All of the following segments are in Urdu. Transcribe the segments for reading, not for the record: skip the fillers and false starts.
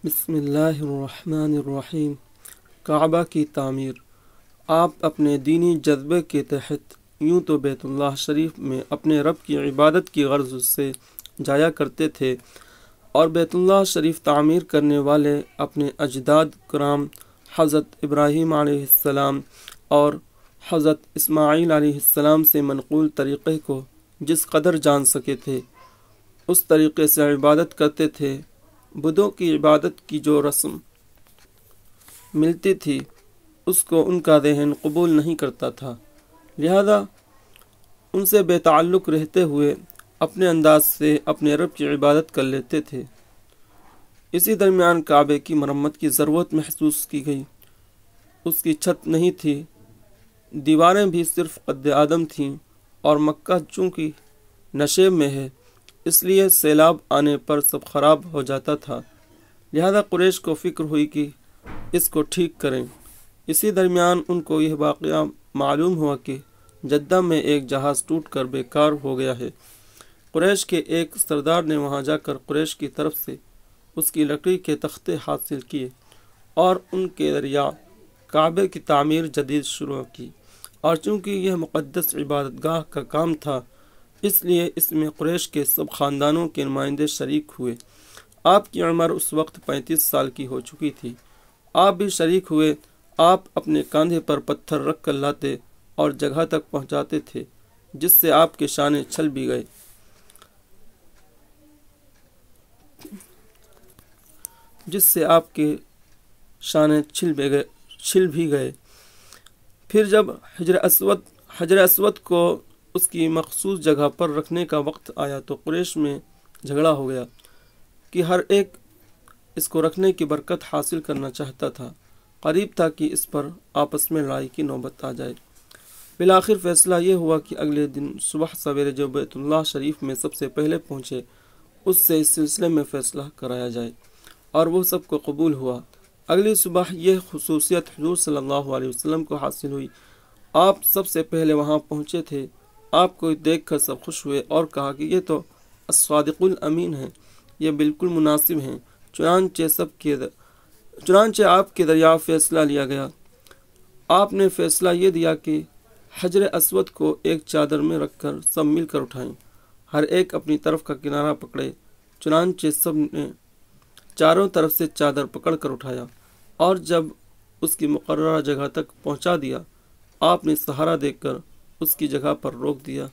بسم اللہ الرحمن الرحیم۔ کعبہ کی تعمیر۔ آپ اپنے دینی جذبے کے تحت یوں تو بیت اللہ شریف میں اپنے رب کی عبادت کی غرض سے جایا کرتے تھے، اور بیت اللہ شریف تعمیر کرنے والے اپنے اجداد کرام حضرت ابراہیم علیہ السلام اور حضرت اسماعیل علیہ السلام سے منقول طریقے کو جس قدر جان سکے تھے اس طریقے سے عبادت کرتے تھے۔ بدھوں کی عبادت کی جو رسم ملتی تھی اس کو ان کا ذہن قبول نہیں کرتا تھا، لہذا ان سے بے تعلق رہتے ہوئے اپنے انداز سے اپنے رب کی عبادت کر لیتے تھے۔ اسی درمیان کعبے کی مرمت کی ضرورت محسوس کی گئی۔ اس کی چھت نہیں تھی، دیواریں بھی صرف قد آدم تھیں، اور مکہ چونکہ نشیب میں ہے اس لیے سیلاب آنے پر سب خراب ہو جاتا تھا، لہذا قریش کو فکر ہوئی کہ اس کو ٹھیک کریں۔ اسی درمیان ان کو یہ واقعہ معلوم ہوا کہ جدہ میں ایک جہاز ٹوٹ کر بیکار ہو گیا ہے۔ قریش کے ایک سردار نے وہاں جا کر قریش کی طرف سے اس کی لکڑی کے تختے حاصل کیے اور ان کے ذریعہ کعبے کی تعمیر جدید شروع کی، اور چونکہ یہ مقدس عبادت گاہ کا کام تھا اس لیے اس میں قریش کے سب خاندانوں کے نمائندے شریک ہوئے۔ آپ کی عمر اس وقت 35 سال کی ہو چکی تھی۔ آپ بھی شریک ہوئے۔ آپ اپنے کاندھے پر پتھر رکھ کر لاتے اور جگہ تک پہنچاتے تھے جس سے آپ کے شانے چھل بھی گئے۔ پھر جب حجر اسود کو اس کی مخصوص جگہ پر رکھنے کا وقت آیا تو قریش میں جھگڑا ہو گیا کہ ہر ایک اس کو رکھنے کی برکت حاصل کرنا چاہتا تھا۔ قریب تھا کہ اس پر آپس میں لڑائی کی نوبت آ جائے۔ بالآخر فیصلہ یہ ہوا کہ اگلے دن صبح سویرے جو بیت اللہ شریف میں سب سے پہلے پہنچے اس سے اس سلسلے میں فیصلہ کرایا جائے، اور وہ سب کو قبول ہوا۔ اگلی صبح یہ خصوصیت حضور صلی اللہ علیہ وسلم کو حاصل ہوئی۔ آپ سب سے پہلے وہاں پہنچے تھے۔ آپ کو دیکھ کر سب خوش ہوئے اور کہا کہ یہ تو الصادق الامین ہیں، یہ بالکل مناسب ہیں۔ چنانچہ آپ کے ذریعہ فیصلہ لیا گیا۔ آپ نے فیصلہ یہ دیا کہ حجر اسود کو ایک چادر میں رکھ کر سب مل کر اٹھائیں، ہر ایک اپنی طرف کا کنارہ پکڑے۔ چنانچہ سب نے چاروں طرف سے چادر پکڑ کر اٹھایا، اور جب اس کی مقررہ جگہ تک پہنچا دیا آپ نے سہارا دے کر اس کی جگہ پر روک دیا۔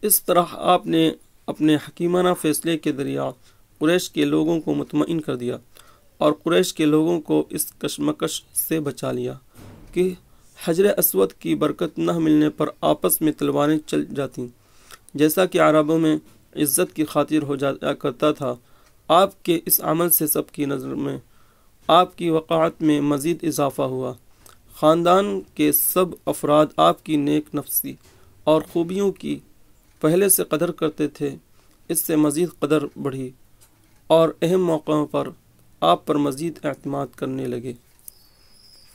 اس طرح آپ نے اپنے حکیمانہ فیصلے کے ذریعہ قریش کے لوگوں کو مطمئن کر دیا، اور قریش کے لوگوں کو اس کشمکش سے بچا لیا کہ حجر اسود کی برکت نہ ملنے پر آپس میں تلواریں چل جاتی، جیسا کہ عربوں میں عزت کی خاطر ہو جایا کرتا تھا۔ آپ کے اس عمل سے سب کی نظر میں آپ کی وقاحت میں مزید اضافہ ہوا۔ خاندان کے سب افراد آپ کی نیک نفسی اور خوبیوں کی پہلے سے قدر کرتے تھے، اس سے مزید قدر بڑھی، اور اہم موقعوں پر آپ پر مزید اعتماد کرنے لگے۔